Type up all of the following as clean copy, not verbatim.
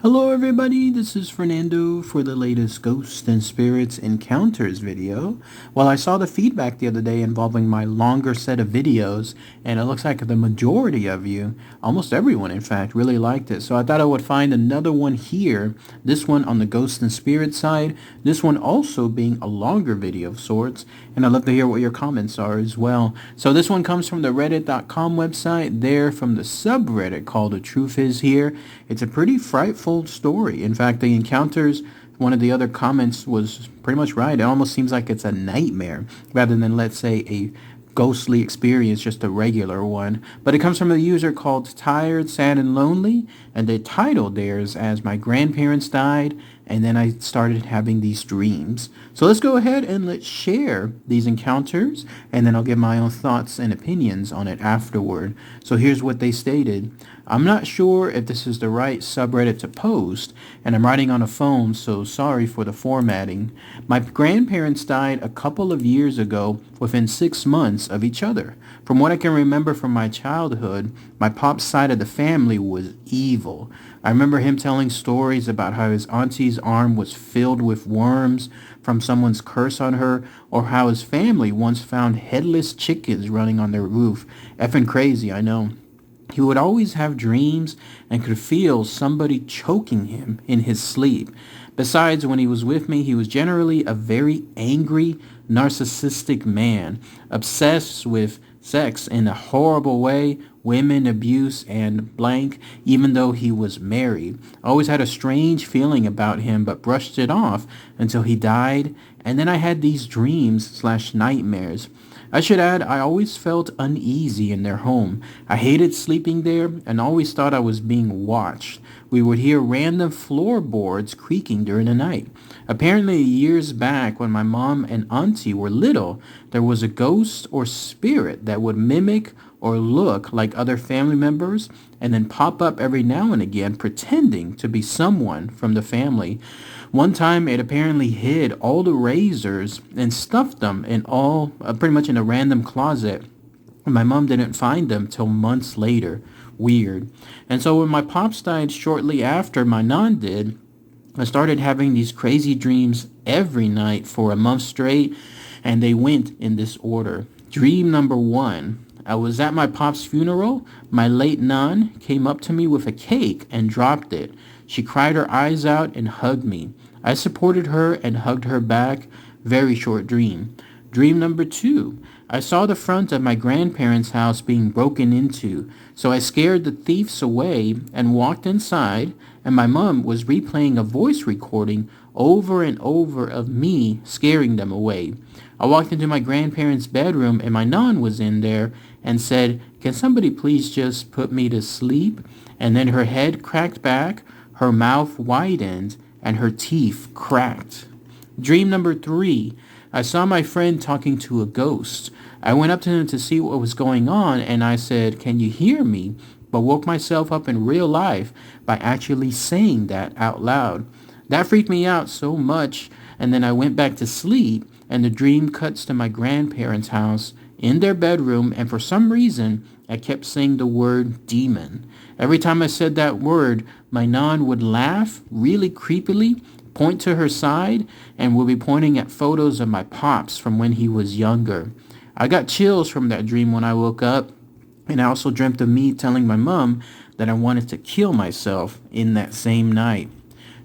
Hello everybody, this is Fernando for the latest Ghosts and Spirits Encounters video. Well, I saw the feedback the other day involving my longer set of videos, and it looks like the majority of you, almost everyone in fact, really liked it. So I thought I would find another one here, this one on the Ghosts and Spirits side, this one also being a longer video of sorts, and I'd love to hear what your comments are as well. So this one comes from the reddit.com website, there from the subreddit called The Truth Is Here. It's a pretty frightful story. In fact, the encounters, one of the other comments was pretty much right. It almost seems like it's a nightmare rather than, let's say, a ghostly experience, just a regular one. But it comes from a user called Tired, Sad, and Lonely, and they titled theirs as My Grandparents Died, and then I started having these dreams. So let's go ahead and let's share these encounters, and then I'll give my own thoughts and opinions on it afterward. So here's what they stated. I'm not sure if this is the right subreddit to post, and I'm writing on a phone, so sorry for the formatting. My grandparents died a couple of years ago within 6 months of each other. From what I can remember from my childhood, my pop's side of the family was evil. I remember him telling stories about how his auntie's arm was filled with worms from someone's curse on her, or how his family once found headless chickens running on their roof. Effing crazy, I know. He would always have dreams and could feel somebody choking him in his sleep. Besides, when he was with me, he was generally a very angry, narcissistic man, obsessed with sex in a horrible way, women, abuse, and blank, even though he was married. I always had a strange feeling about him, but brushed it off until he died, and then I had these dreams/nightmares. I should add, I always felt uneasy in their home. I hated sleeping there and always thought I was being watched. We would hear random floorboards creaking during the night. Apparently, years back when my mom and auntie were little, there was a ghost or spirit that would mimic or look like other family members and then pop up every now and again pretending to be someone from the family. One time it apparently hid all the razors and stuffed them in pretty much in a random closet. My mom didn't find them till months later. Weird. And so when my pops died shortly after my non did, I started having these crazy dreams every night for a month straight, and they went in this order. Dream number 1. I was at my pop's funeral. My late nun came up to me with a cake and dropped it. She cried her eyes out and hugged me. I supported her and hugged her back. Very short dream. Dream number 2. I saw the front of my grandparents' house being broken into, so I scared the thieves away and walked inside, and my mom was replaying a voice recording over and over of me scaring them away. I walked into my grandparents' bedroom and my nun was in there and said, "Can somebody please just put me to sleep?" And then her head cracked back, her mouth widened, and her teeth cracked. Dream number 3. I saw my friend talking to a ghost. I went up to him to see what was going on, and I said, "Can you hear me?" but woke myself up in real life by actually saying that out loud. That freaked me out so much, and then I went back to sleep, and the dream cuts to my grandparents' house in their bedroom, and for some reason, I kept saying the word demon. Every time I said that word, my nun would laugh really creepily, point to her side, and would be pointing at photos of my pops from when he was younger. I got chills from that dream when I woke up, and I also dreamt of me telling my mom that I wanted to kill myself in that same night.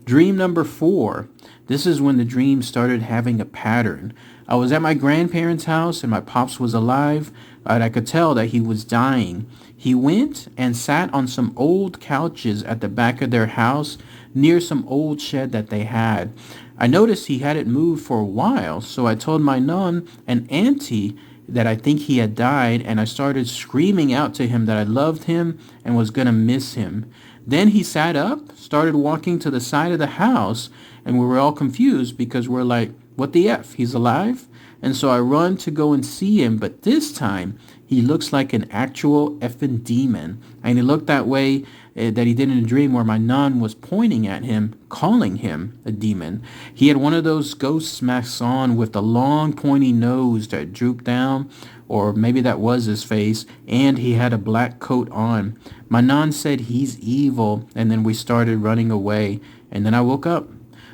Dream number 4. This is when the dream started having a pattern. I was at my grandparents' house and my pops was alive, but I could tell that he was dying. He went and sat on some old couches at the back of their house near some old shed that they had. I noticed he hadn't moved for a while, so I told my nun and auntie that I think he had died, and I started screaming out to him that I loved him and was going to miss him. Then he sat up, started walking to the side of the house, and we were all confused because we're like, what the F? He's alive? And so I run to go and see him, but this time he looks like an actual effing demon. And he looked that way that he did in a dream where my nun was pointing at him, calling him a demon. He had one of those ghost masks on with the long pointy nose that drooped down, or maybe that was his face, and he had a black coat on. My non said he's evil, and then we started running away, and then I woke up.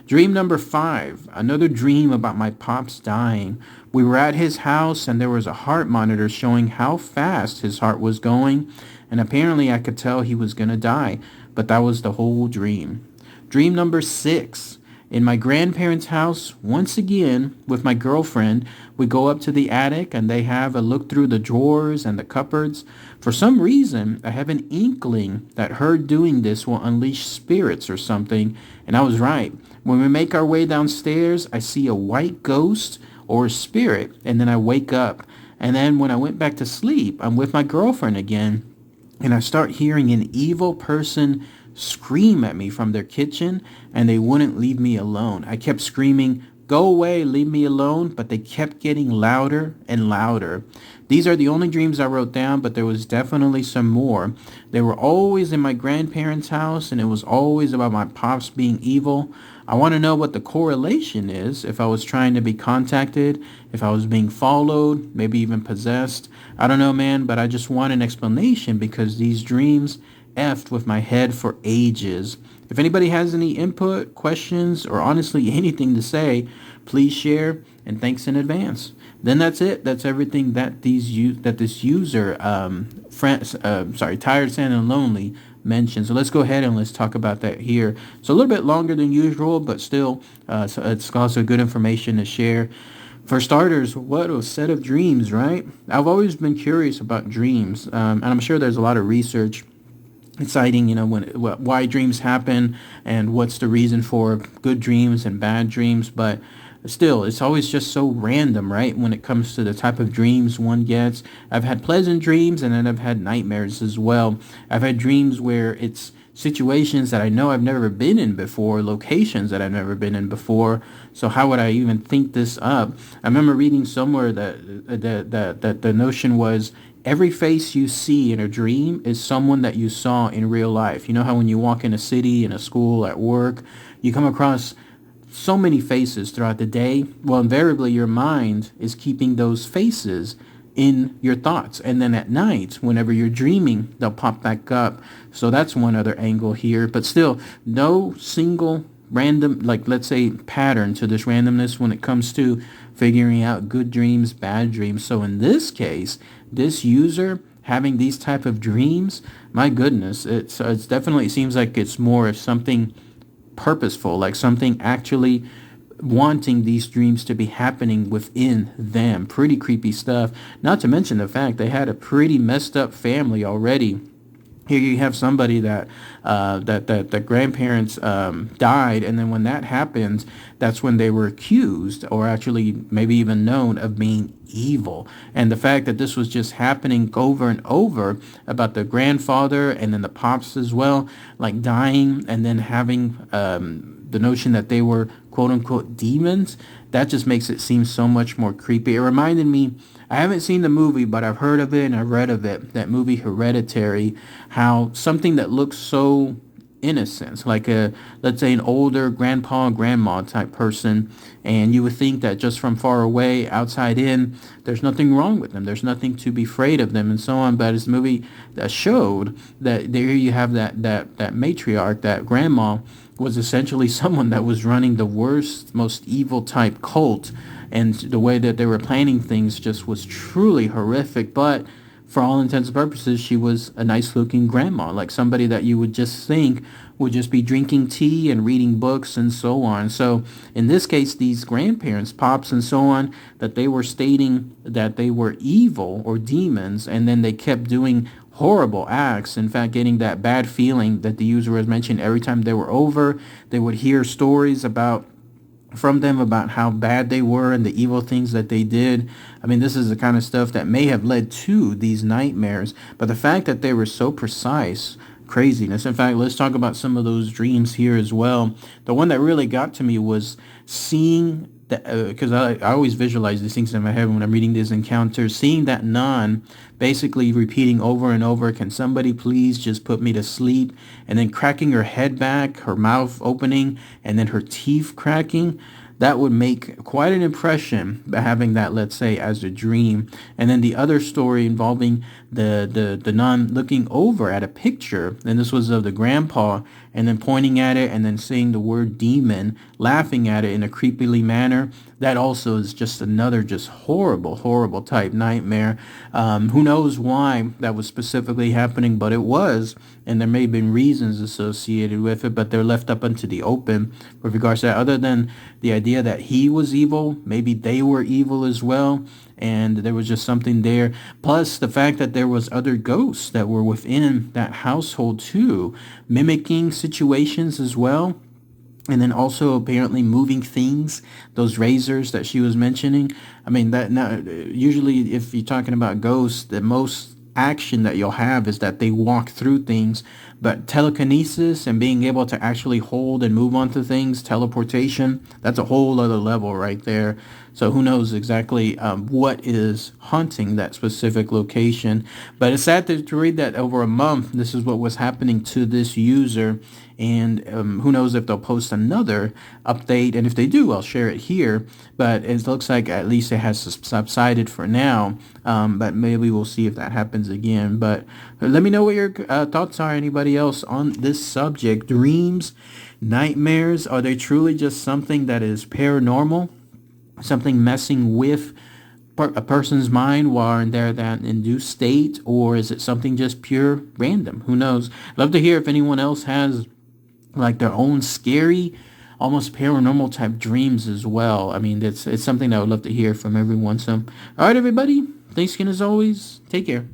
Dream number 5, another dream about my pops dying. We were at his house and there was a heart monitor showing how fast his heart was going, and apparently I could tell he was going to die, but that was the whole dream. Dream number 6. In my grandparents' house, once again, with my girlfriend, we go up to the attic and they have a look through the drawers and the cupboards. For some reason, I have an inkling that her doing this will unleash spirits or something, and I was right. When we make our way downstairs, I see a white ghost or a spirit, and then I wake up. And then when I went back to sleep, I'm with my girlfriend again, and I start hearing an evil person scream at me from their kitchen, and they wouldn't leave me alone. I kept screaming, "Go away, leave me alone," but they kept getting louder and louder. These are the only dreams I wrote down, but there was definitely some more. They were always in my grandparents' house, and it was always about my pops being evil. I want to know what the correlation is, if I was trying to be contacted, if I was being followed, maybe even possessed. I don't know, man, but I just want an explanation because these dreams effed with my head for ages. If anybody has any input, questions, or honestly anything to say, please share, and thanks in advance. Then that's it. That's everything that this user, Tired, Sad, and Lonely mentioned. So let's go ahead and let's talk about that here. So a little bit longer than usual, but still, so it's also good information to share. For starters, what a set of dreams, right? I've always been curious about dreams, and I'm sure there's a lot of research citing, why dreams happen and what's the reason for good dreams and bad dreams. But still, it's always just so random, right, when it comes to the type of dreams one gets. I've had pleasant dreams, and then I've had nightmares as well. I've had dreams where it's situations that I know I've never been in before, locations that I've never been in before. So how would I even think this up? I remember reading somewhere that the notion was every face you see in a dream is someone that you saw in real life. You know how when you walk in a city, in a school, at work, you come across so many faces throughout the day? Well, invariably your mind is keeping those faces in your thoughts. And then at night, whenever you're dreaming, they'll pop back up. So that's one other angle here. But still, no single random, like let's say, pattern to this randomness when it comes to figuring out good dreams, bad dreams. So in this case, this user having these type of dreams, my goodness, it's definitely, it seems like it's more of something purposeful, like something actually wanting these dreams to be happening within them. Pretty creepy stuff. Not to mention the fact they had a pretty messed up family already. Here you have somebody that the grandparents died, and then when that happens, that's when they were accused, or actually maybe even known, of being evil. And the fact that this was just happening over and over about the grandfather and then the pops as well, like dying, and then having the notion that they were quote unquote demons, that just makes it seem so much more creepy. It reminded me, I haven't seen the movie, but I've heard of it and I've read of it, that movie Hereditary, how something that looks so innocent, like let's say an older grandpa, grandma type person, and you would think that just from far away, outside in, there's nothing wrong with them, there's nothing to be afraid of them, and so on. But this movie that showed that there you have that matriarch, that grandma, was essentially someone that was running the worst, most evil type cult, and the way that they were planning things just was truly horrific. But for all intents and purposes, she was a nice-looking grandma, like somebody that you would just think would just be drinking tea and reading books and so on. So in this case, these grandparents, pops and so on, that they were stating that they were evil or demons, and then they kept doing horrible acts. In fact, getting that bad feeling that the user has mentioned every time they were over, they would hear stories from them about how bad they were and the evil things that they did. I mean, this is the kind of stuff that may have led to these nightmares, but the fact that they were so precise, craziness. In fact, let's talk about some of those dreams here as well. The one that really got to me was seeing that, because I always visualize these things in my head when I'm reading these encounters, seeing that nun basically repeating over and over, "Can somebody please just put me to sleep?" And then cracking her head back, her mouth opening, and then her teeth cracking. that would make quite an impression, having that, let's say, as a dream. And then the other story involving the nun looking over at a picture, and this was of the grandpa, and then pointing at it and then saying the word demon, laughing at it in a creepily manner. That also is just another just horrible type nightmare. Who knows why that was specifically happening, but it was, and there may have been reasons associated with it, but they're left up into the open with regards to that. Other than the idea that he was evil, maybe they were evil as well, and there was just something there. Plus the fact that there was other ghosts that were within that household too, mimicking situations as well. And then also apparently moving things, those razors that she was mentioning. I mean, that now, usually if you're talking about ghosts, the most action that you'll have is that they walk through things. But telekinesis and being able to actually hold and move onto things, teleportation, that's a whole other level right there. So who knows exactly what is haunting that specific location. But it's sad to read that over a month, this is what was happening to this user. And who knows if they'll post another update. And if they do, I'll share it here. But it looks like at least it has subsided for now. But maybe we'll see if that happens again. But let me know what your thoughts are. Anybody else on this subject? Dreams, nightmares, are they truly just something that is paranormal? Something messing with a person's mind while they're that induced state? Or is it something just pure random? Who knows? Love to hear if anyone else has like their own scary, almost paranormal type dreams as well. I mean, it's something that I would love to hear from everyone. So, all right, everybody. Thanks again as always. Take care.